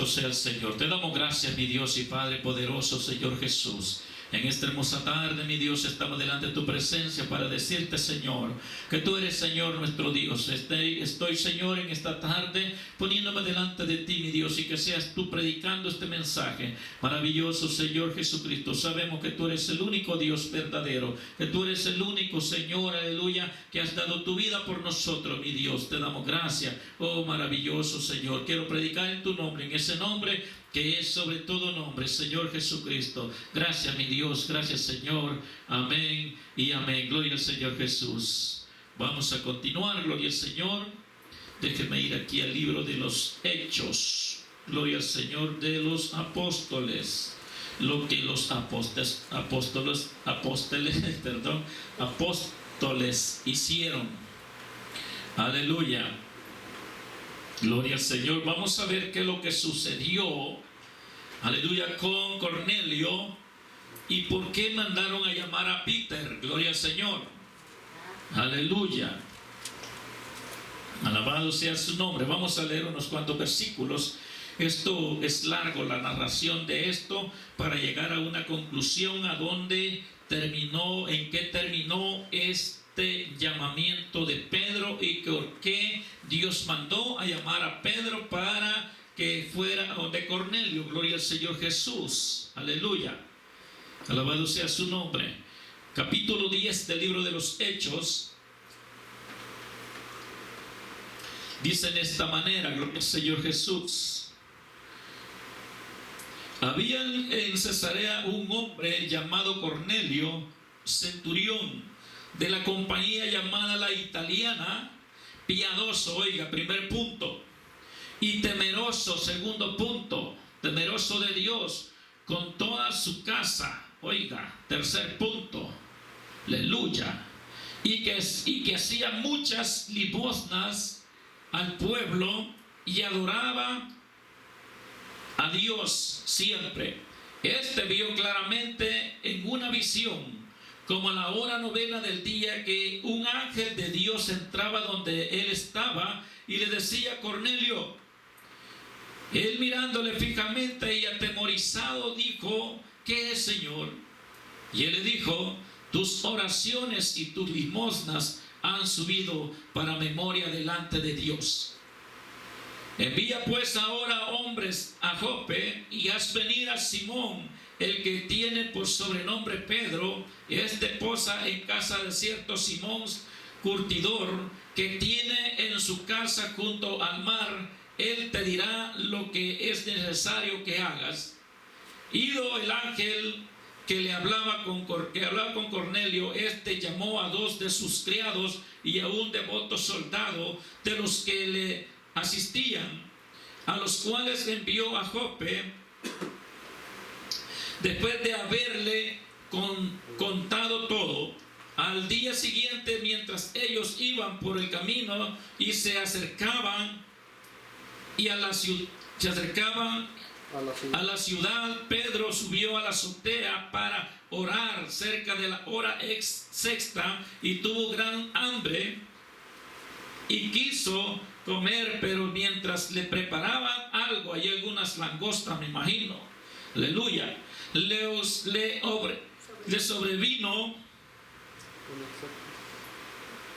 Bendito sea el Señor. Te damos gracias, mi Dios y Padre poderoso, Señor Jesús. En esta hermosa tarde, mi Dios, estamos delante de tu presencia para decirte, Señor, que tú eres, Señor, nuestro Dios. Estoy, Señor, en esta tarde poniéndome delante de ti, mi Dios, y que seas tú predicando este mensaje maravilloso, Señor Jesucristo. Sabemos que tú eres el único Dios verdadero, que tú eres el único, Señor, aleluya, que has dado tu vida por nosotros, mi Dios. Te damos gracias, oh maravilloso Señor. Quiero predicar en tu nombre, en ese nombre que es sobre todo nombre, Señor Jesucristo. Gracias, mi Dios, gracias, Señor. Amén y amén. Gloria al Señor Jesús. Vamos a continuar, gloria al Señor. Déjenme ir aquí al libro de los Hechos. Gloria al Señor, de los apóstoles. Lo que los apóstoles hicieron. Aleluya. Gloria al Señor. Vamos a ver qué es lo que sucedió, aleluya, con Cornelio y por qué mandaron a llamar a Peter. Gloria al Señor. Aleluya. Alabado sea su nombre. Vamos a leer unos cuantos versículos. Esto es largo, la narración de esto, para llegar a una conclusión a donde terminó, en qué terminó llamamiento de Pedro y por qué Dios mandó a llamar a Pedro para que fuera de Cornelio. Gloria al Señor Jesús. Aleluya. Alabado sea su nombre. Capítulo 10 del libro de los Hechos. Dice en esta manera, gloria al Señor Jesús. Había en Cesarea un hombre llamado Cornelio, centurión, de la compañía llamada la italiana, piadoso, oiga, primer punto, y temeroso, segundo punto, temeroso de Dios, con toda su casa, oiga, tercer punto, aleluya, y que hacía muchas limosnas al pueblo y adoraba a Dios siempre. Este vio claramente en una visión, como a la hora novena del día, que un ángel de Dios entraba donde él estaba y le decía: Cornelio. Él, mirándole fijamente y atemorizado, dijo: ¿qué es, Señor? Y él le dijo: tus oraciones y tus limosnas han subido para memoria delante de Dios. Envía pues ahora hombres a Jope y haz venir a Simón, el que tiene por sobrenombre Pedro. Este posa en casa de cierto Simón curtidor, que tiene en su casa junto al mar. Él te dirá lo que es necesario que hagas. Ido el ángel que hablaba con Cornelio, este llamó a 2 de sus criados y a un devoto soldado de los que le asistían, a los cuales envió a Jope. Después de haberle contado todo, al día siguiente, mientras ellos iban por el camino y se acercaban a la ciudad, Pedro subió a la azotea para orar cerca de la hora sexta, y tuvo gran hambre y quiso comer, pero mientras le preparaban algo, hay algunas langostas, me imagino, aleluya, le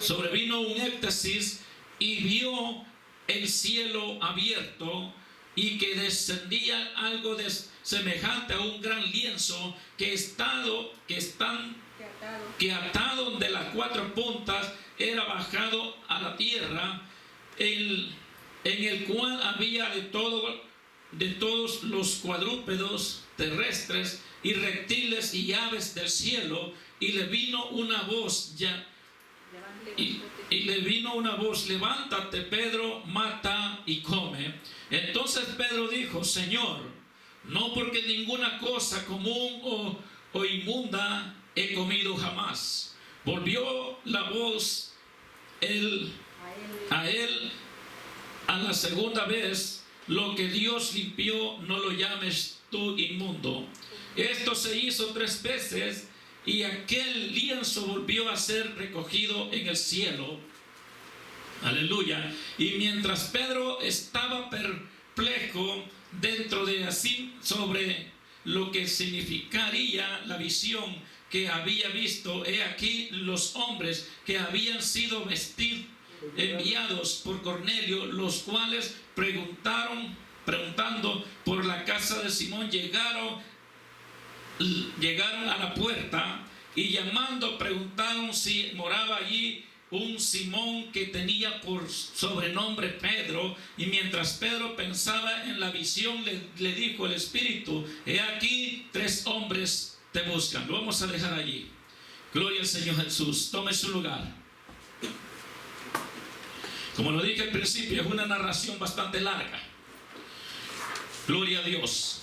sobrevino un éxtasis, y vio el cielo abierto y que descendía algo semejante a un gran lienzo que atado de las 4 puntas era bajado a la tierra, en el cual había de todos los cuadrúpedos terrestres y reptiles y aves del cielo. Y le vino una voz levántate, Pedro, mata y come. Entonces Pedro dijo: Señor, no, porque ninguna cosa común o inmunda he comido jamás. Volvió la voz a él a la segunda vez: lo que Dios limpió, no lo llames tú inmundo. Esto se hizo 3 veces, y aquel lienzo volvió a ser recogido en el cielo. Aleluya. Y mientras Pedro estaba perplejo, dentro de así sobre lo que significaría la visión que había visto. He aquí los hombres que habían sido enviados por Cornelio, los cuales preguntando por la casa de Simón, llegaron a la puerta y llamando preguntaron si moraba allí un Simón que tenía por sobrenombre Pedro. Y mientras Pedro pensaba en la visión, le dijo el Espíritu: he aquí 3 hombres te buscan. Lo vamos a dejar allí. Gloria al Señor Jesús. Tome su lugar. Como lo dije al principio, es una narración bastante larga. Gloria a Dios.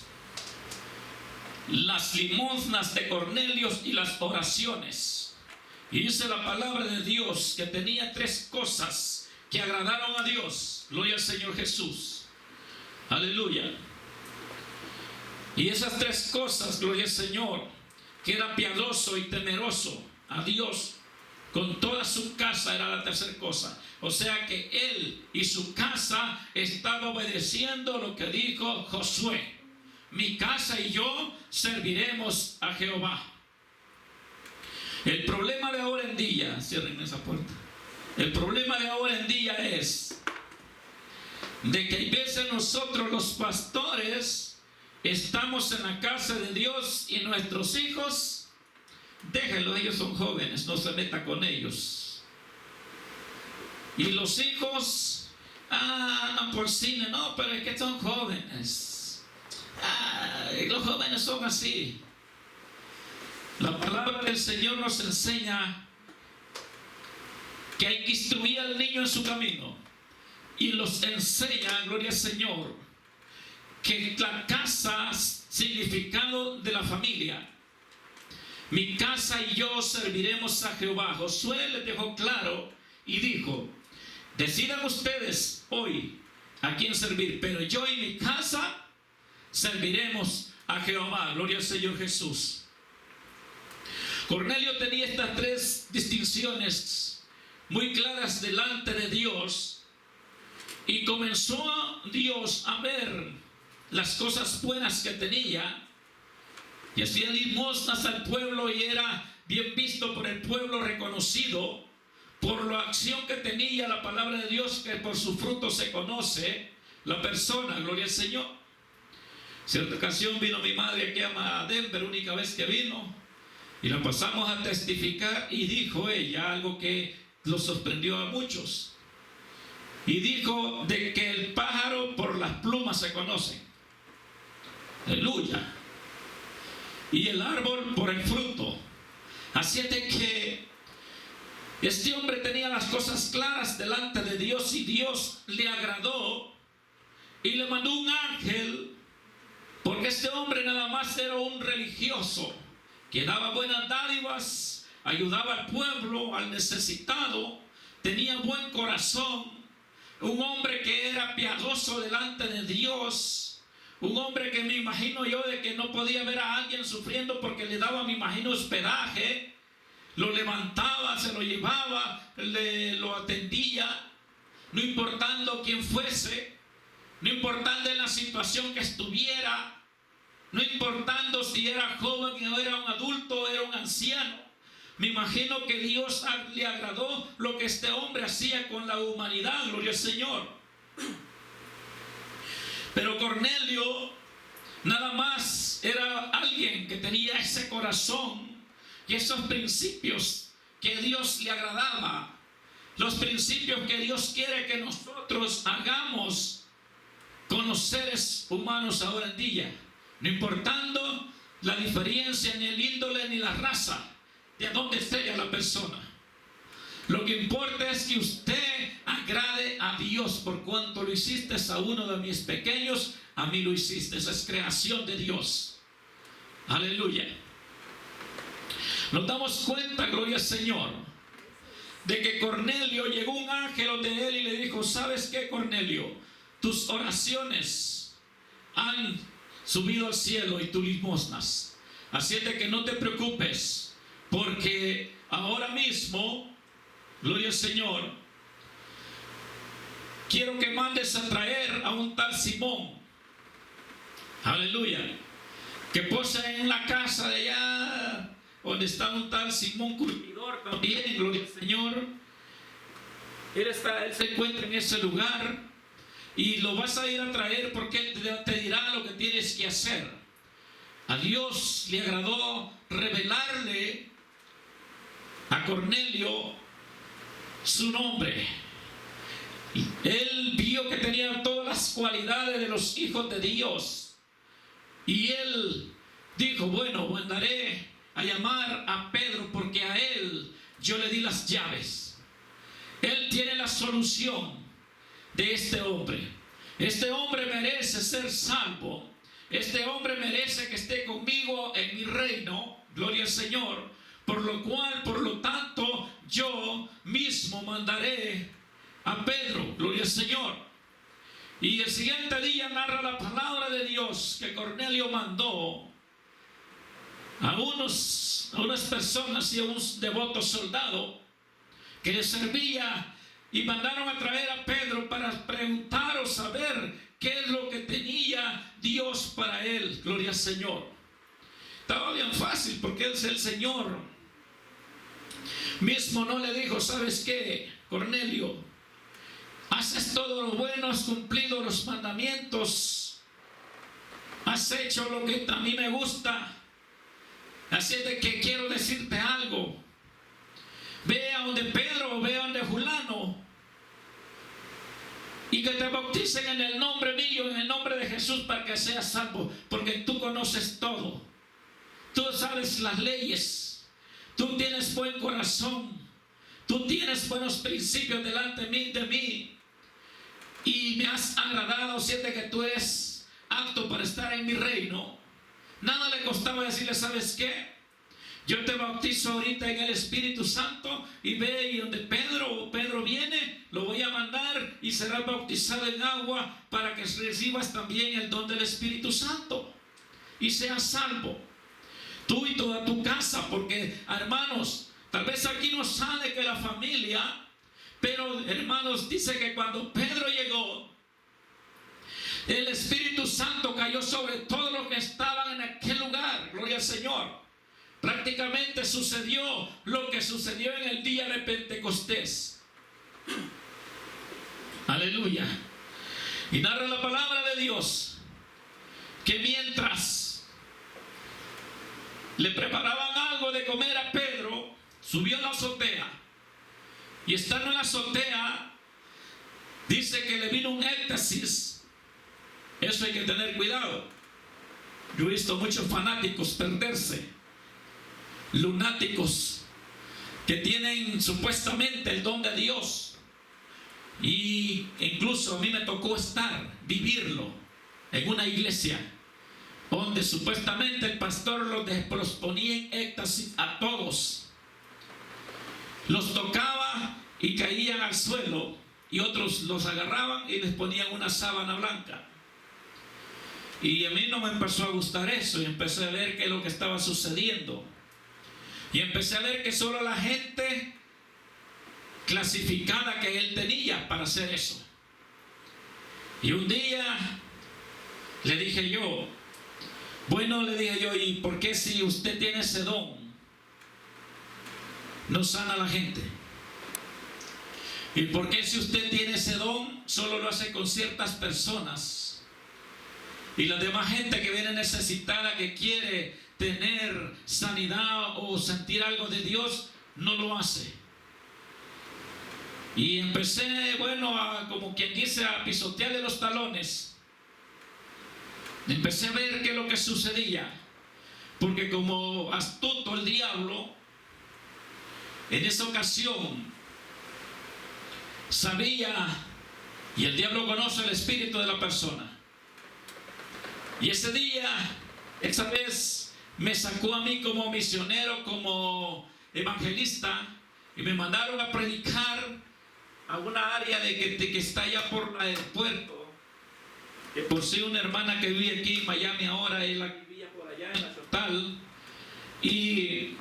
Las limosnas de Cornelio y las oraciones. Y dice la palabra de Dios que tenía 3 cosas que agradaron a Dios. Gloria al Señor Jesús. Aleluya. Y esas 3 cosas, gloria al Señor, que era piadoso y temeroso a Dios con toda su casa, era la 3ª cosa. O sea que él y su casa estaban obedeciendo lo que dijo Josué: mi casa y yo serviremos a Jehová. El problema de ahora en día, cierren esa puerta. El problema de ahora en día es de que hay veces nosotros los pastores estamos en la casa de Dios y nuestros hijos, déjenlos, ellos son jóvenes, no se meta con ellos. Y los hijos, andan por cine, no, pero es que son jóvenes. Los jóvenes son así. La palabra del Señor nos enseña que hay que instruir al niño en su camino, y los enseña, gloria al Señor, que la casa, significado de la familia. Mi casa y yo serviremos a Jehová. Josué les dejó claro y dijo: decidan ustedes hoy a quién servir, pero yo y mi casa serviremos a Jehová. Gloria al Señor Jesús. Cornelio tenía estas 3 distinciones muy claras delante de Dios, y comenzó Dios a ver las cosas buenas que tenía, y hacía limosnas al pueblo, y era bien visto por el pueblo, reconocido por la acción que tenía. La palabra de Dios, que por su fruto se conoce la persona. Gloria al Señor. Cierta ocasión vino mi madre aquí a Denver, única vez que vino, y la pasamos a testificar, y dijo ella algo que lo sorprendió a muchos. Y dijo de que el pájaro por las plumas se conoce. Aleluya. Y el árbol por el fruto. Así es de que este hombre tenía las cosas claras delante de Dios, y Dios le agradó y le mandó un ángel, porque este hombre nada más era un religioso que daba buenas dádivas, ayudaba al pueblo, al necesitado, tenía buen corazón, un hombre que era piadoso delante de Dios, un hombre que me imagino yo de que no podía ver a alguien sufriendo porque le daba, me imagino, hospedaje, lo levantaba, se lo llevaba, lo atendía, no importando quién fuese, no importando la situación que estuviera, no importando si era joven o era un adulto o era un anciano. Me imagino que Dios le agradó lo que este hombre hacía con la humanidad. Gloria al Señor. Pero Cornelio nada más era alguien que tenía ese corazón y esos principios que Dios le agradaba, los principios que Dios quiere que nosotros hagamos con los seres humanos ahora en día, no importando la diferencia, ni el índole, ni la raza, de dónde esté la persona. Lo que importa es que usted agrade a Dios. Por cuanto lo hiciste a uno de mis pequeños, a mí lo hiciste. Esa es creación de Dios. Aleluya. Nos damos cuenta, gloria al Señor, de que Cornelio, llegó un ángel donde él y le dijo: ¿sabes qué, Cornelio? Tus oraciones han subido al cielo y tus limosnas. Así es de que no te preocupes, porque ahora mismo, gloria al Señor, quiero que mandes a traer a un tal Simón. Aleluya. Que posa en la casa de allá donde está un tal Simón Curtidor también, gloria al Señor. Él se encuentra en ese lugar y lo vas a ir a traer porque Él te dirá lo que tienes que hacer. A Dios le agradó revelarle a Cornelio su nombre. Él vio que tenía todas las cualidades de los hijos de Dios. Y él dijo, bueno, mandaré a llamar a Pedro porque a él yo le di las llaves. Él tiene la solución de este hombre. Este hombre merece ser salvo. Este hombre merece que esté conmigo en mi reino. Gloria al Señor. Por lo tanto, yo mismo mandaré a Pedro. Gloria al Señor. Y el siguiente día narra la palabra de Dios que Cornelio mandó a unas personas y a un devoto soldado que le servía, y mandaron a traer a Pedro para preguntar o saber qué es lo que tenía Dios para él. Gloria al Señor. Estaba bien fácil porque el Señor mismo no le dijo, ¿sabes qué, Cornelio? Haces todo lo bueno, has cumplido los mandamientos, has hecho lo que a mí me gusta. Así es de que quiero decirte algo. Ve a donde Pedro o ve a donde Fulano y que te bauticen en el nombre mío, en el nombre de Jesús, para que seas salvo, porque tú conoces todo. Tú sabes las leyes. Tú tienes buen corazón. Tú tienes buenos principios delante de mí. Y me has agradado, siente que tú eres apto para estar en mi reino. Nada le costaba decirle, ¿sabes qué? Yo te bautizo ahorita en el Espíritu Santo, y ve, y donde Pedro viene, lo voy a mandar y serás bautizado en agua para que recibas también el don del Espíritu Santo y seas salvo. Tú y toda tu casa, porque hermanos, tal vez aquí no sale que la familia, pero hermanos, dice que cuando Pedro llegó, el Espíritu Santo cayó sobre todos los que estaban en aquel lugar. Gloria al Señor. Prácticamente sucedió lo que sucedió en el día de Pentecostés. Aleluya. Y narra la palabra de Dios que mientras le preparaban algo de comer a Pedro, subió a la azotea. Y estando en la azotea, dice que le vino un éxtasis. Eso hay que tener cuidado. Yo he visto muchos fanáticos perderse, lunáticos que tienen supuestamente el don de Dios, y incluso a mí me tocó vivirlo en una iglesia donde supuestamente el pastor los ponía en éxtasis a todos, los tocaba y caían al suelo, y otros los agarraban y les ponían una sábana blanca. Y a mí no me empezó a gustar eso, y empecé a ver qué es lo que estaba sucediendo. Y empecé a ver que solo la gente clasificada que él tenía para hacer eso. Y un día le dije yo, ¿y por qué si usted tiene ese don no sana a la gente? ¿Y por qué si usted tiene ese don solo lo hace con ciertas personas? Y la demás gente que viene necesitada, que quiere tener sanidad o sentir algo de Dios, no lo hace. Y empecé, como quien dice, a pisotearle los talones. Empecé a ver qué es lo que sucedía, porque como astuto el diablo, en esa ocasión sabía, y el diablo conoce el espíritu de la persona. Y ese día, esa vez, me sacó a mí como misionero, como evangelista, y me mandaron a predicar a una área que está allá por el puerto. Que por sí una hermana que vive aquí en Miami ahora, ella vivía por allá en la Chotal. Y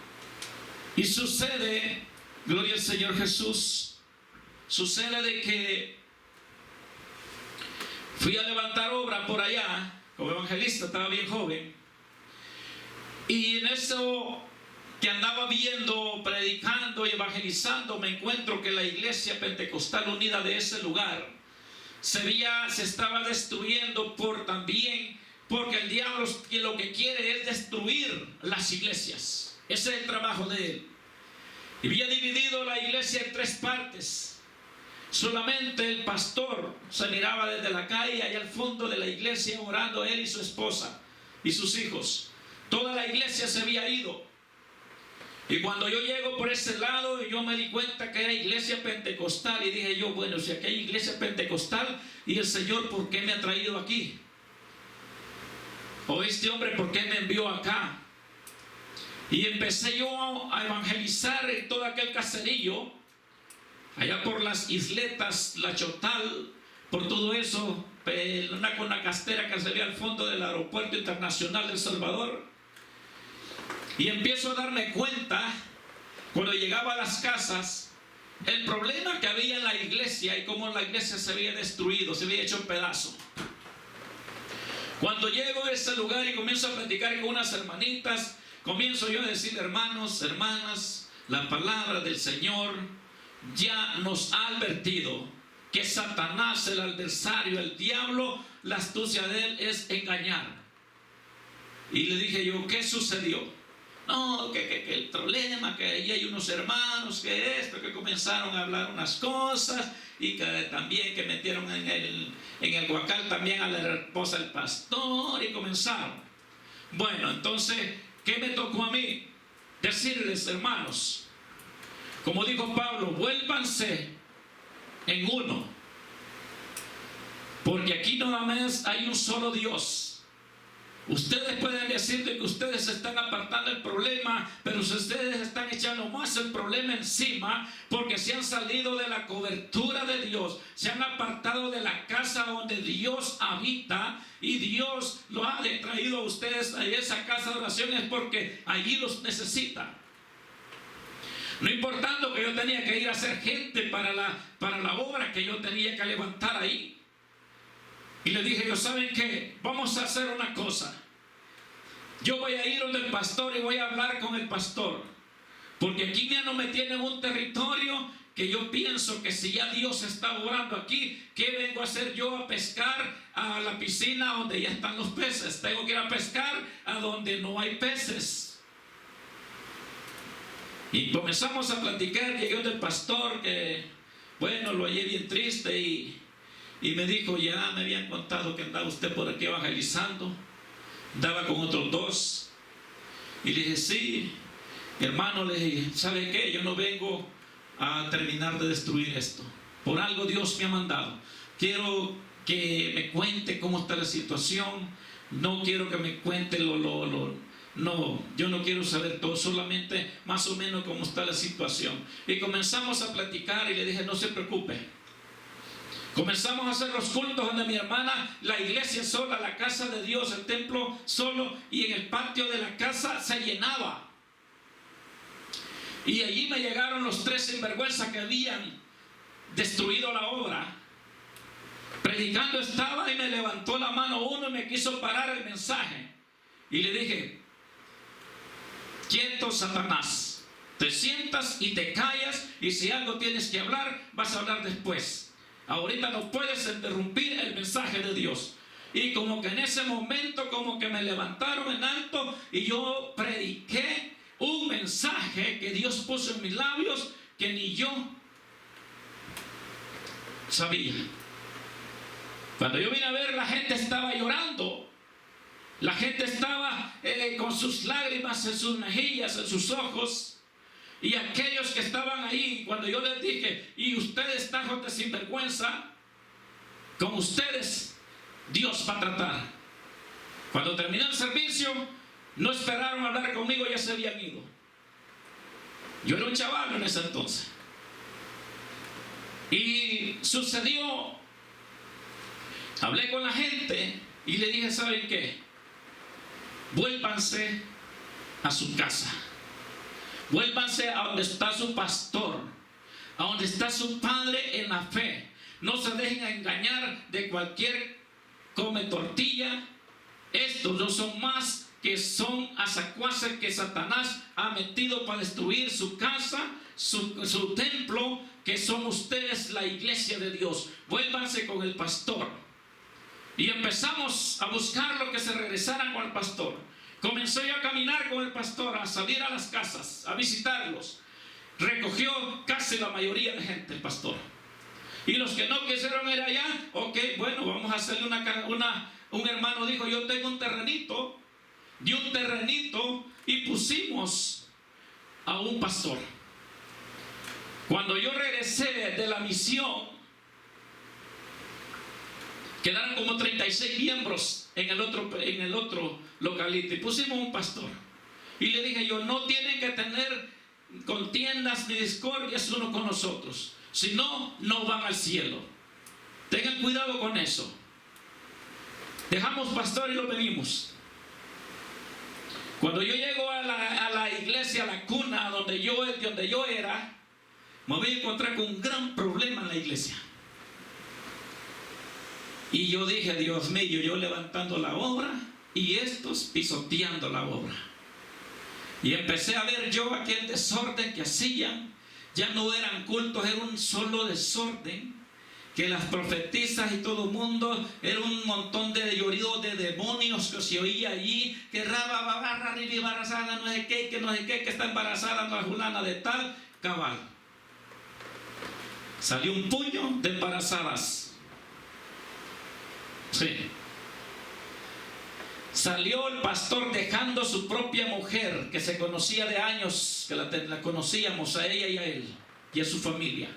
sucede, gloria al Señor Jesús, sucede de que fui a levantar obra por allá como evangelista, estaba bien joven. Y en eso que andaba viendo, predicando y evangelizando, me encuentro que la iglesia pentecostal unida de ese lugar se estaba destruyendo porque el diablo lo que quiere es destruir las iglesias. Ese es el trabajo de él. Y había dividido la iglesia en 3 partes. Solamente el pastor se miraba desde la calle, allá al fondo de la iglesia, orando él y su esposa y sus hijos. Toda la iglesia se había ido. Y cuando yo llego por ese lado, yo me di cuenta que era iglesia pentecostal. Y dije yo, bueno, si aquí hay iglesia pentecostal, y el Señor, ¿por qué me ha traído aquí? O este hombre, ¿por qué me envió acá? Y empecé yo a evangelizar en todo aquel caserillo, allá por las isletas, La Chotal, por todo eso, con una castera que se ve al fondo del aeropuerto internacional de El Salvador. Y empiezo a darme cuenta, cuando llegaba a las casas, el problema que había en la iglesia y cómo la iglesia se había destruido, se había hecho un pedazo. Cuando llego a ese lugar y comienzo a platicar con unas hermanitas, comienzo yo a decir, hermanos, hermanas, la palabra del Señor ya nos ha advertido que Satanás, el adversario, el diablo, la astucia de él es engañar. Y le dije yo, ¿qué sucedió? No, que el problema, que ahí hay unos hermanos, que comenzaron a hablar unas cosas, y que también que metieron en el guacal también a la esposa del pastor, y comenzaron. Bueno, entonces, ¿qué me tocó a mí? Decirles, hermanos, como dijo Pablo, vuélvanse en uno, porque aquí nada más hay un solo Dios. Ustedes pueden decir de que ustedes se están apartando del problema, pero si ustedes están echando más el problema encima, porque se han salido de la cobertura de Dios, se han apartado de la casa donde Dios habita, y Dios lo ha traído a ustedes a esa casa de oración, es porque allí los necesita. No importando que yo tenía que ir a hacer gente para la obra que yo tenía que levantar ahí. Y le dije yo, ¿saben qué? Vamos a hacer una cosa. Yo voy a ir donde el pastor y voy a hablar con el pastor. Porque aquí ya no me tienen un territorio que yo pienso que si ya Dios está obrando aquí, ¿qué vengo a hacer yo a pescar a la piscina donde ya están los peces? Tengo que ir a pescar a donde no hay peces. Y comenzamos a platicar, llegué donde el pastor, que bueno, lo hallé bien triste y me dijo, ya me habían contado que andaba usted por aquí evangelizando, andaba con otros 2. Y le dije, sí, hermano, le dije, ¿sabe qué? Yo no vengo a terminar de destruir esto. Por algo Dios me ha mandado. Quiero que me cuente cómo está la situación. No quiero que me cuente no, yo no quiero saber todo, solamente más o menos cómo está la situación. Y comenzamos a platicar y le dije, no se preocupe. Comenzamos a hacer los cultos donde mi hermana, la iglesia sola, la casa de Dios, el templo solo, y en el patio de la casa se llenaba. Y allí me llegaron los 3 sinvergüenzas que habían destruido la obra. Predicando estaba y me levantó la mano uno y me quiso parar el mensaje. Y le dije, quieto, Satanás, te sientas y te callas, y si algo tienes que hablar, vas a hablar después. Ahorita no puedes interrumpir el mensaje de Dios. Y como que en ese momento como que me levantaron en alto y yo prediqué un mensaje que Dios puso en mis labios que ni yo sabía. Cuando yo vine a ver, la gente estaba llorando. La gente estaba con sus lágrimas en sus mejillas, en sus ojos. Y aquellos que estaban ahí, cuando yo les dije, y ustedes tajos de sinvergüenza, con ustedes Dios va a tratar. Cuando terminé el servicio, no esperaron hablar conmigo, ya se habían ido. Yo era un chaval en ese entonces. Y sucedió, hablé con la gente y le dije, ¿saben qué? Vuélvanse a su casa. Vuélvanse a donde está su pastor, a donde está su padre en la fe. No se dejen engañar de cualquier come tortilla Estos no son más que son azacuaces que Satanás ha metido para destruir su casa, su templo, que son ustedes la iglesia de Dios. Vuélvanse con el pastor. Y empezamos a buscar lo que se regresaran con el pastor. Comencé yo a caminar con el pastor, a salir a las casas, a visitarlos. Recogió casi la mayoría de gente el pastor. Y los que no quisieron ir allá, ok, bueno, vamos a hacerle un hermano dijo, yo tengo un terrenito, dio un terrenito y pusimos a un pastor. Cuando yo regresé de la misión, quedaron como 36 miembros en el otro localito y pusimos un pastor. Y le dije yo, no tienen que tener contiendas ni discordias uno con nosotros, si no, no van al cielo. Tengan cuidado con eso. Dejamos pastor y lo venimos. Cuando yo llego a la iglesia, a la cuna donde yo era, me voy a encontrar con un gran problema en la iglesia. Y yo dije, Dios mío, yo levantando la obra y estos pisoteando la obra. Y empecé a ver yo aquel desorden que hacían. Ya no eran cultos, era un solo desorden. Que las profetizas y todo el mundo, era un montón de lloridos de demonios que se oía allí. Que raba, barra, ribi, embarazada, no sé qué, que está embarazada, no es fulana de tal, cabal. Salió un puño de embarazadas. Sí. Salió el pastor dejando su propia mujer, que se conocía de años, que la conocíamos a ella y a él, y a su familia.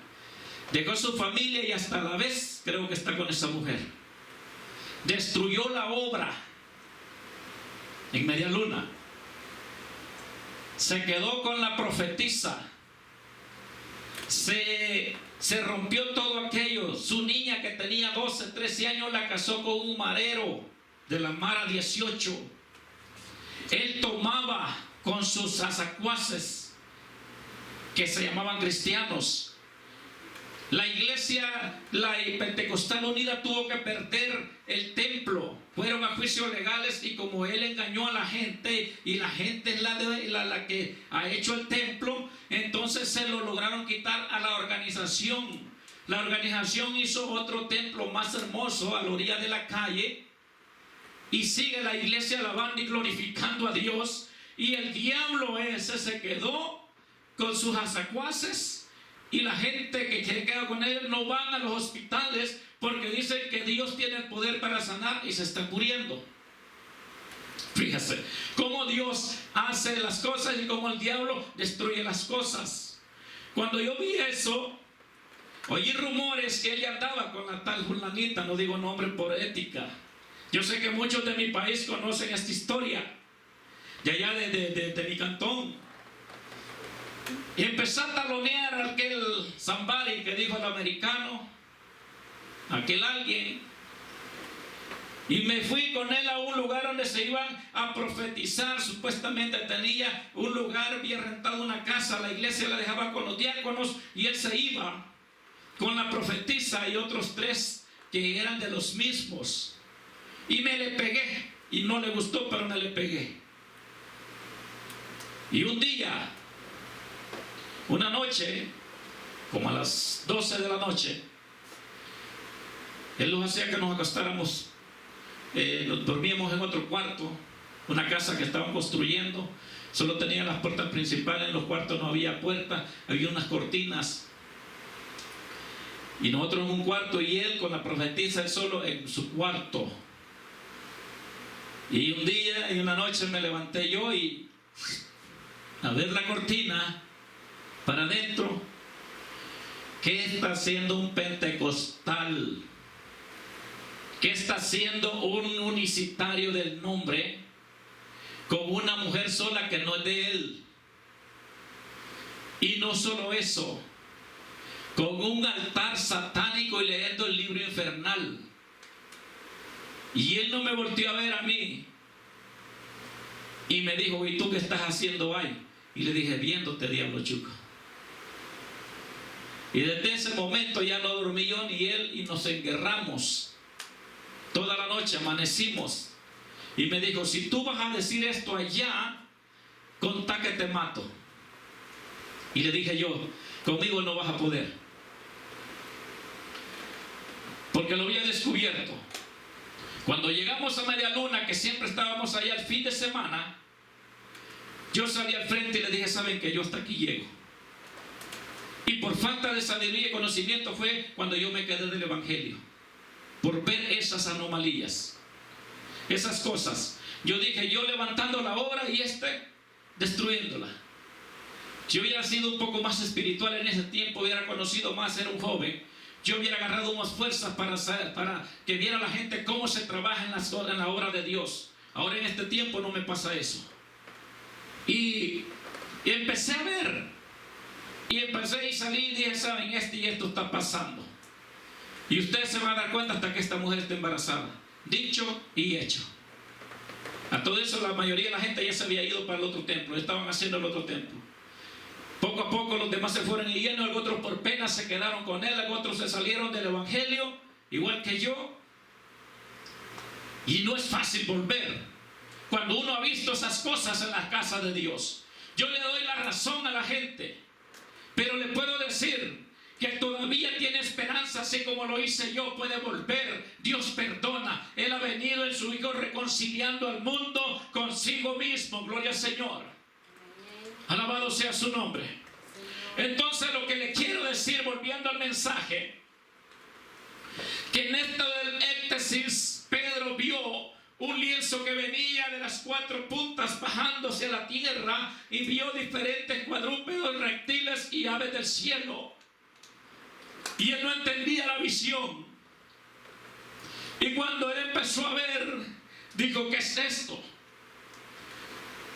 Dejó su familia y hasta la vez creo que está con esa mujer. Destruyó la obra en media luna. Se quedó con la profetisa. Se rompió todo aquello. Su niña que tenía 12, 13 años la casó con un marero de la Mara 18. Él tomaba con sus azacuaces que se llamaban cristianos. La iglesia, la Pentecostal Unida, tuvo que perder el templo. Fueron a juicios legales y como él engañó a la gente y la gente es la que ha hecho el templo, entonces se lo lograron quitar a la organización. La organización hizo otro templo más hermoso a la orilla de la calle y sigue la iglesia alabando y glorificando a Dios, y el diablo ese se quedó con sus azacuaces. Y la gente que quiere quedar con él no van a los hospitales porque dicen que Dios tiene el poder para sanar y se están muriendo. Fíjese cómo Dios hace las cosas y cómo el diablo destruye las cosas. Cuando yo vi eso, oí rumores que ella andaba con la tal fulanita, no digo nombre por ética. Yo sé que muchos de mi país conocen esta historia, de allá de mi cantón. Y empecé a talonear a aquel somebody que dijo el americano, aquel alguien, y me fui con él a un lugar donde se iban a profetizar. Supuestamente tenía un lugar, había rentado una casa, la iglesia la dejaba con los diáconos y él se iba con la profetisa y otros 3 que eran de los mismos. Y me le pegué, y no le gustó, pero me le pegué. Y un día, una noche, como a las 12 de la noche, él nos hacía que nos acostáramos, dormíamos en otro cuarto, una casa que estaban construyendo, solo tenía las puertas principales, en los cuartos no había puertas, había unas cortinas, y nosotros en un cuarto y él con la profetisa, él solo en su cuarto. Y un día, y una noche me levanté yo y a ver la cortina para adentro. ¿Qué está haciendo un pentecostal? ¿Qué está haciendo un unicitario del nombre con una mujer sola que no es de él? Y no solo eso, con un altar satánico y leyendo el libro infernal. Y él no me volteó a ver a mí y me dijo, ¿y tú qué estás haciendo ahí? Y le dije, viéndote, diablo chuco. Y desde ese momento ya no dormí yo ni él, y nos enguerramos toda la noche, amanecimos Y me dijo, si tú vas a decir esto allá, contá que te mato. Y le dije yo, conmigo no vas a poder. Porque lo había descubierto. Cuando llegamos a Media Luna, que siempre estábamos allá el fin de semana, yo salí al frente y le dije, ¿saben qué? Yo hasta aquí llego. Y por falta de sabiduría y conocimiento fue cuando yo me quedé del Evangelio. Por ver esas anomalías, esas cosas. Yo dije, yo levantando la obra y destruyéndola. Si yo hubiera sido un poco más espiritual en ese tiempo, hubiera conocido más, era un joven, yo hubiera agarrado más fuerzas para que viera la gente cómo se trabaja en la obra de Dios. Ahora en este tiempo no me pasa eso. Y empecé a ver. Y empecé y salí y dije, ¿saben? Esto y esto está pasando. Y ustedes se van a dar cuenta hasta que esta mujer esté embarazada. Dicho y hecho. A todo eso la mayoría de la gente ya se había ido para el otro templo. Estaban haciendo el otro templo. Poco a poco los demás se fueron yendo. Algunos otros por pena se quedaron con él. Algunos otros se salieron del Evangelio. Igual que yo. Y no es fácil volver. Cuando uno ha visto esas cosas en la casa de Dios. Yo le doy la razón a la gente. Pero le puedo decir que todavía tiene esperanza, así como lo hice yo, puede volver. Dios perdona. Él ha venido en su Hijo reconciliando al mundo consigo mismo. Gloria al Señor. Alabado sea su nombre. Entonces lo que le quiero decir, volviendo al mensaje, que en esto del éxtasis, Pedro vio un lienzo que venía de las cuatro puntas bajándose a la tierra y vio diferentes cuadrúpedos, reptiles y aves del cielo. Y él no entendía la visión. Y cuando él empezó a ver, dijo, ¿qué es esto?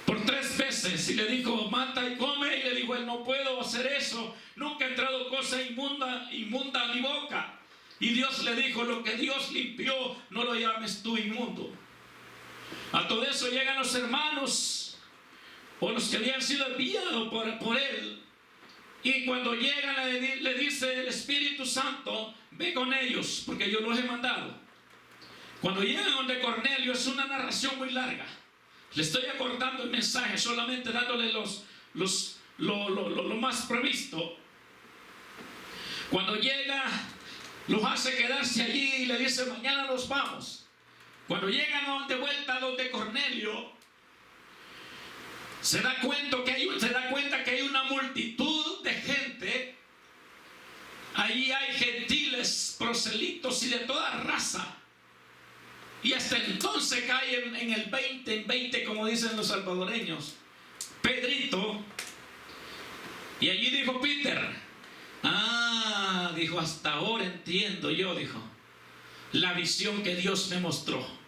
Por 3 veces. Y le dijo, mata y come. Y le dijo, él, no puedo hacer eso. Nunca ha entrado cosa inmunda a mi boca. Y Dios le dijo, lo que Dios limpió, no lo llames tú inmundo. A todo eso llegan los hermanos, o los que habían sido enviados por él. Y cuando llegan le dice el Espíritu Santo, ve con ellos, porque yo los he mandado. Cuando llegan donde Cornelio, es una narración muy larga. Le estoy acordando el mensaje, solamente dándole lo más previsto. Cuando llega, los hace quedarse allí y le dice, mañana nos vamos. Cuando llegan de vuelta a donde Cornelio, se da cuenta que hay una multitud de gente. Allí hay gentiles, proselitos y de toda raza. Y hasta entonces cae en el 20, como dicen los salvadoreños, Pedrito. Y allí dijo Peter, dijo, hasta ahora entiendo yo, dijo, la visión que Dios me mostró.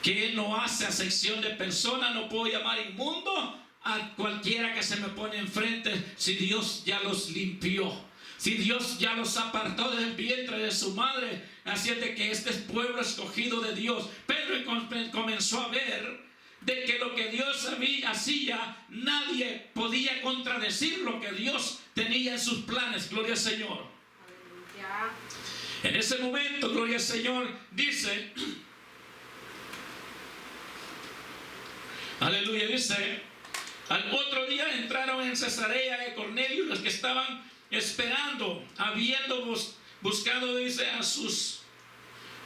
Que Él no hace acepción de personas. No puedo llamar inmundo a cualquiera que se me pone enfrente si Dios ya los limpió. Si Dios ya los apartó del vientre de su madre. Así es de que este es pueblo escogido de Dios. Pedro comenzó a ver de que lo que Dios hacía, nadie podía contradecir lo que Dios tenía en sus planes. Gloria al Señor. Aleluya. En ese momento, gloria al Señor, dice, aleluya, dice, al otro día entraron en Cesarea de Cornelio los que estaban esperando, habiendo buscado, dice, a sus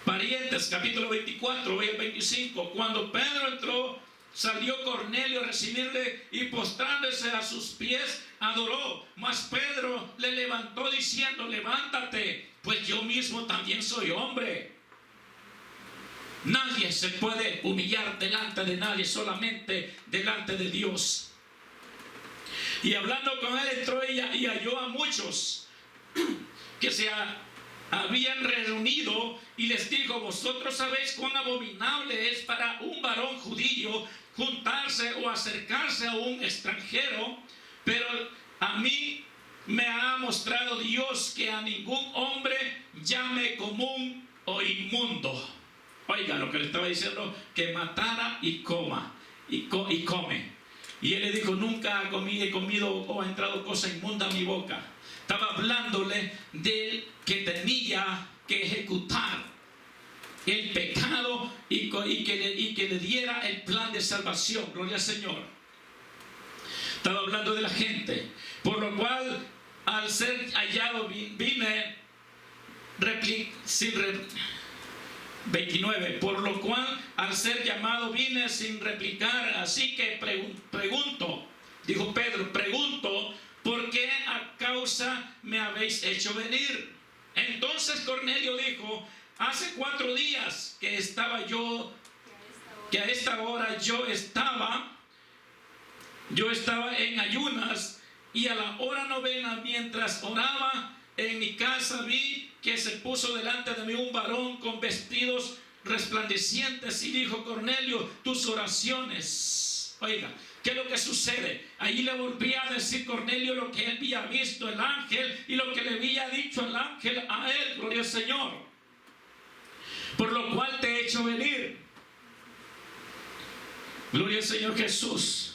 parientes. Capítulo 24, ve el 25. Cuando Pedro entró, salió Cornelio a recibirle y postrándose a sus pies adoró. Mas Pedro le levantó diciendo, levántate, pues yo mismo también soy hombre. Nadie se puede humillar delante de nadie, solamente delante de Dios. Y hablando con él, entró ella y halló a muchos que se habían reunido y les dijo, vosotros sabéis cuán abominable es para un varón judío juntarse o acercarse a un extranjero, pero a mí me ha mostrado Dios que a ningún hombre llame común o inmundo. Oiga lo que le estaba diciendo, que matara y coma y come. Y él le dijo, nunca he comido o ha entrado cosa inmunda a mi boca. Estaba hablándole de que tenía que ejecutar el pecado y que le diera el plan de salvación. Gloria al Señor. Estaba hablando de la gente. Por lo cual, al ser hallado, vine 29. Por lo cual, al ser llamado, vine sin replicar. Así que pregunto, dijo Pedro, pregunto, ¿por qué a causa me habéis hecho venir? Entonces Cornelio dijo: hace 4 días que a esta hora yo estaba en ayunas, y a la hora 9, mientras oraba en mi casa, vi que se puso delante de mí un varón con vestidos resplandecientes y dijo: Cornelio, tus oraciones. Oiga, ¿qué es lo que sucede? Ahí le volvía a decir Cornelio lo que él había visto el ángel y lo que le había dicho el ángel a él. Gloria al Señor. Por lo cual te he hecho venir. Gloria al Señor Jesús.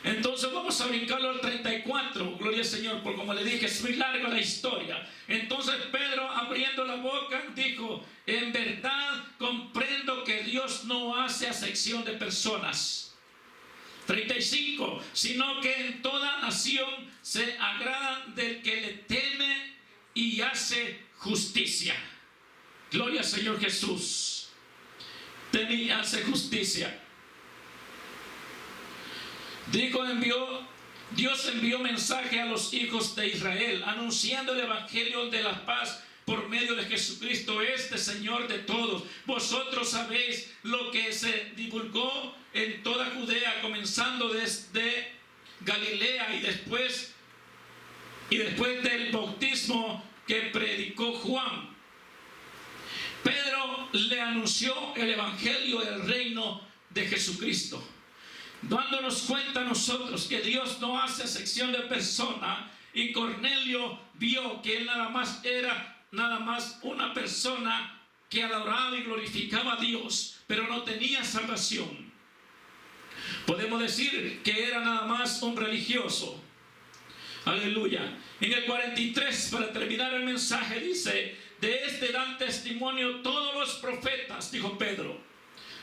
Entonces vamos a brincarlo al 34. Gloria al Señor, porque como le dije, es muy larga la historia. Entonces Pedro, abriendo la boca, dijo: en verdad comprendo que Dios no hace acepción de personas. 35. Sino que en toda nación se agradan del que le teme y hace justicia. Gloria al Señor Jesús. Teme y hace justicia. Dios envió mensaje a los hijos de Israel, anunciando el evangelio de la paz por medio de Jesucristo, Señor de todos. Vosotros sabéis lo que se divulgó en toda Judea, comenzando desde Galilea, y después del bautismo que predicó Juan. Pedro le anunció el evangelio del reino de Jesucristo, dándonos cuenta a nosotros que Dios no hace acepción de persona. Y Cornelio vio que él era nada más una persona que adoraba y glorificaba a Dios, pero no tenía salvación. Podemos decir que era nada más un religioso. Aleluya. En el 43, para terminar el mensaje, dice: de este dan testimonio todos los profetas, dijo Pedro,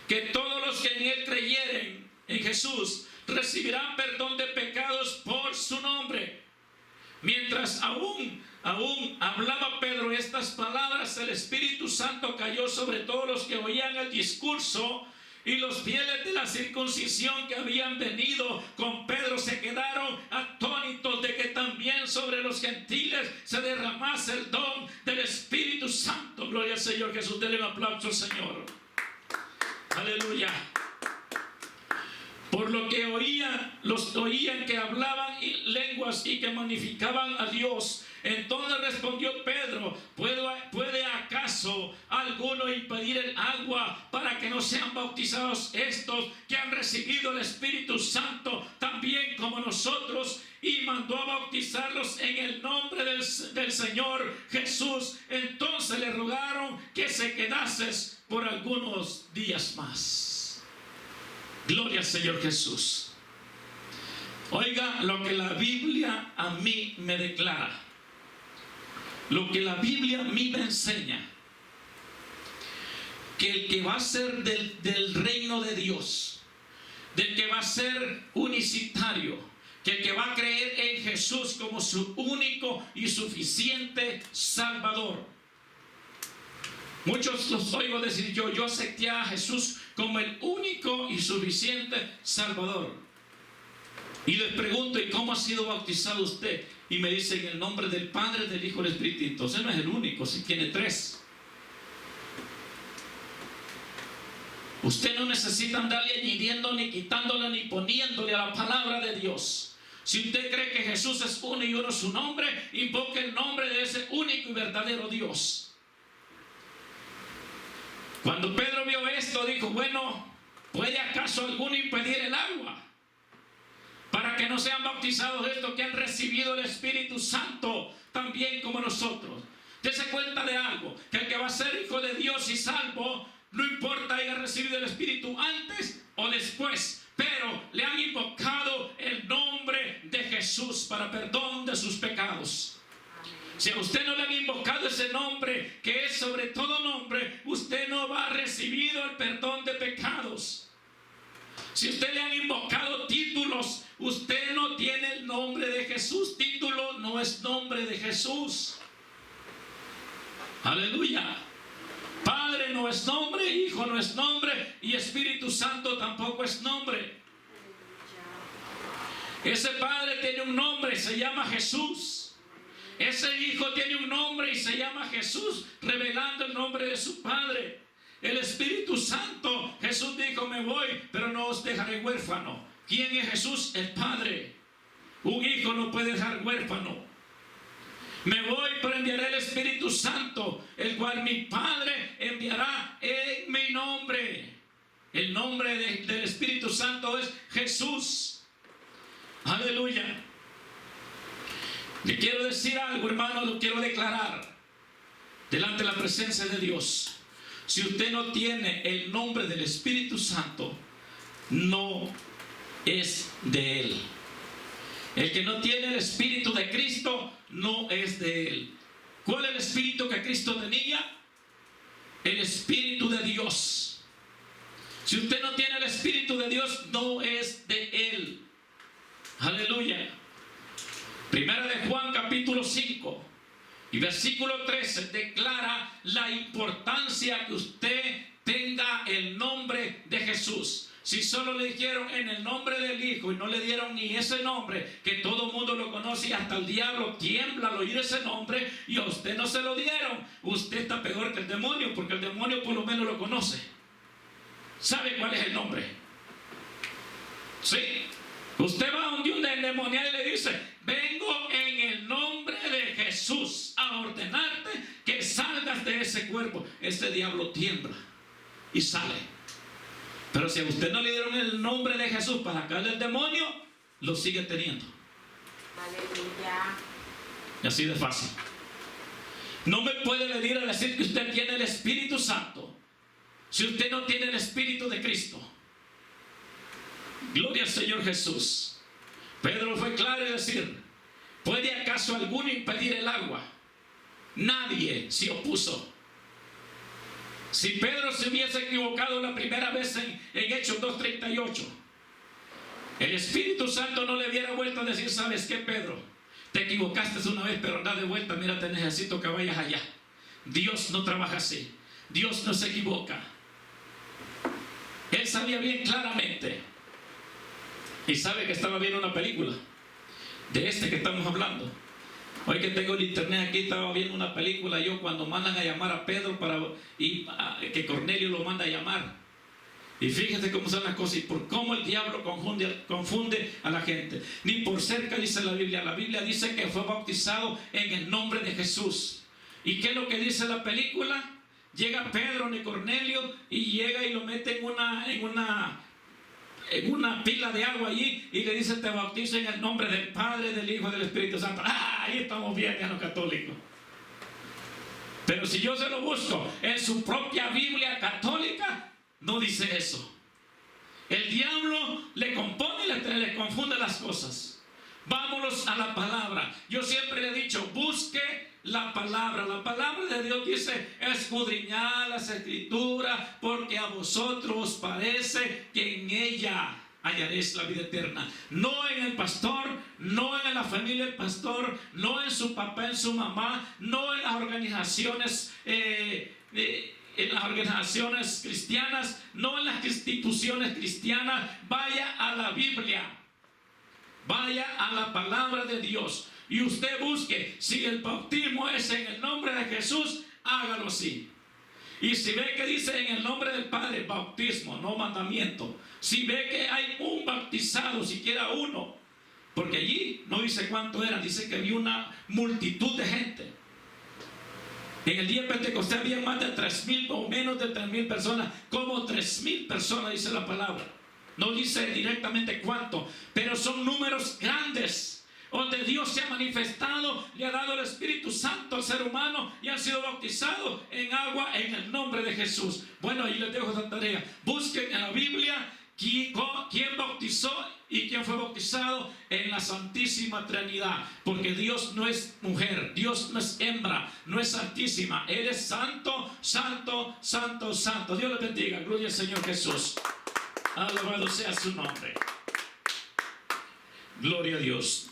que todos los que en él creyeren, en Jesús, recibirán perdón de pecados por su nombre. Mientras aún hablaba Pedro estas palabras, el Espíritu Santo cayó sobre todos los que oían el discurso, y los fieles de la circuncisión que habían venido con Pedro se quedaron atónitos de que también sobre los gentiles se derramase el don del Espíritu Santo. Gloria al Señor Jesús. Denle un aplauso al Señor. Aleluya. Por lo que oían que hablaban lenguas y que magnificaban a Dios. Entonces respondió Pedro: ¿Puede acaso alguno impedir el agua para que no sean bautizados estos que han recibido el Espíritu Santo también como nosotros? Y mandó a bautizarlos en el nombre del Señor Jesús. Entonces le rogaron que se quedases por algunos días más. Gloria al Señor Jesús. Oiga lo que la Biblia a mí me declara, lo que la Biblia a mí me enseña: que el que va a ser del reino de Dios, del que va a ser unicitario, que el que va a creer en Jesús como su único y suficiente Salvador. Muchos los oigo decir: yo acepté a Jesús como el único y suficiente Salvador. Y les pregunto: ¿y cómo ha sido bautizado usted? Y me dicen: en el nombre del Padre, del Hijo y del Espíritu. Entonces no es el único, si tiene 3. Usted no necesita andarle añadiendo, ni quitándole, ni poniéndole a la palabra de Dios. Si usted cree que Jesús es uno y uno su nombre, invoque el nombre de ese único y verdadero Dios. Cuando Pedro vio esto, dijo: bueno, ¿puede acaso alguno impedir el agua para que no sean bautizados estos que han recibido el Espíritu Santo también como nosotros? Dese cuenta de algo, que el que va a ser hijo de Dios y salvo, no importa haya recibido el Espíritu antes o después, pero le han invocado el nombre de Jesús para perdón de sus pecados. Si a usted no le han invocado ese nombre, que es sobre todo nombre, usted no va a recibir Si usted le han invocado títulos, usted no tiene el nombre de Jesús. Título no es nombre de Jesús. Aleluya. Padre no es nombre, Hijo no es nombre y Espíritu Santo tampoco es nombre. Ese Padre tiene un nombre, se llama Jesús. Ese Hijo tiene un nombre y se llama Jesús, revelando el nombre de su Padre. El Espíritu Santo, Jesús dijo, me voy, pero no os dejaré huérfano. ¿Quién es Jesús? El Padre. Un hijo no puede dejar huérfano. Me voy, pero enviaré el Espíritu Santo, el cual mi Padre enviará en mi nombre. El nombre del Espíritu Santo es Jesús. Aleluya. Le quiero decir algo, hermano, lo quiero declarar delante de la presencia de Dios. Si usted no tiene el nombre del Espíritu Santo, no es de Él. El que no tiene el Espíritu de Cristo, no es de Él. ¿Cuál es el Espíritu que Cristo tenía? El Espíritu de Dios. Si usted no tiene el Espíritu de Dios, no es de Él. Aleluya. Primera de Juan capítulo 5 y versículo 13 declara la importancia que usted tenga el nombre de Jesús. Si solo le dijeron en el nombre del Hijo y no le dieron ni ese nombre, que todo el mundo lo conoce y hasta el diablo tiembla al oír ese nombre, y a usted no se lo dieron, usted está peor que el demonio, porque el demonio por lo menos lo conoce. ¿Sabe cuál es el nombre? Sí. Usted va donde un endemoniado y le dice, vengo en el nombre de Jesús a ordenarte que salgas de ese cuerpo. Ese diablo tiembla y sale. Pero si a usted no le dieron el nombre de Jesús para sacarle el demonio, lo sigue teniendo. Aleluya. Y así de fácil. No me puede venir a decir que usted tiene el Espíritu Santo si usted no tiene el Espíritu de Cristo. Gloria al Señor Jesús. Pedro fue claro en decir, ¿puede acaso alguno impedir el agua? Nadie se opuso. Si Pedro se hubiese equivocado la primera vez en Hechos 2:38, el Espíritu Santo no le hubiera vuelto a decir, ¿sabes qué, Pedro? Te equivocaste una vez, pero anda de vuelta, mira, te necesito que vayas allá. Dios no trabaja así. Dios no se equivoca. Él sabía bien claramente. Y sabe que estaba viendo una película de este que estamos hablando. Hoy que tengo el internet aquí, estaba viendo una película yo cuando mandan a llamar a Pedro que Cornelio lo manda a llamar. Y fíjese cómo son las cosas y por cómo el diablo confunde a la gente. Ni por cerca dice la Biblia. La Biblia dice que fue bautizado en el nombre de Jesús. ¿Y qué es lo que dice la película? Llega Pedro ni Cornelio y llega y lo mete en una pila de agua allí y le dice, te bautizo en el nombre del Padre, del Hijo y del Espíritu Santo. Ahí estamos bien a los católicos. Pero si yo se lo busco en su propia Biblia católica, no dice eso. El diablo le compone y le confunde las cosas. Vámonos a la palabra. Yo siempre le he dicho, busque la palabra. La palabra de Dios dice, escudriñad las escrituras, porque a vosotros os parece que en ella hallaréis la vida eterna. No en el pastor, no en la familia del pastor, no en su papá, en su mamá, no en las organizaciones cristianas, no en las instituciones cristianas. Vaya a la Biblia. Vaya a la palabra de Dios y usted busque. Si el bautismo es en el nombre de Jesús, hágalo así. Y si ve que dice en el nombre del Padre, bautismo, no mandamiento. Si ve que hay un bautizado, siquiera uno, porque allí no dice cuánto era, dice que había una multitud de gente. En el día de Pentecostés había más de 3,000 o menos de 3,000 personas, como 3,000 personas dice la palabra. No dice directamente cuánto, pero son números grandes, donde Dios se ha manifestado, le ha dado el Espíritu Santo al ser humano y han sido bautizados en agua en el nombre de Jesús. Bueno, ahí les dejo esta tarea. Busquen en la Biblia quién bautizó y quién fue bautizado en la Santísima Trinidad, porque Dios no es mujer, Dios no es hembra, no es santísima. Él es santo, santo, santo, santo. Dios les bendiga. Gloria al Señor Jesús. Alabado sea su nombre. Gloria a Dios.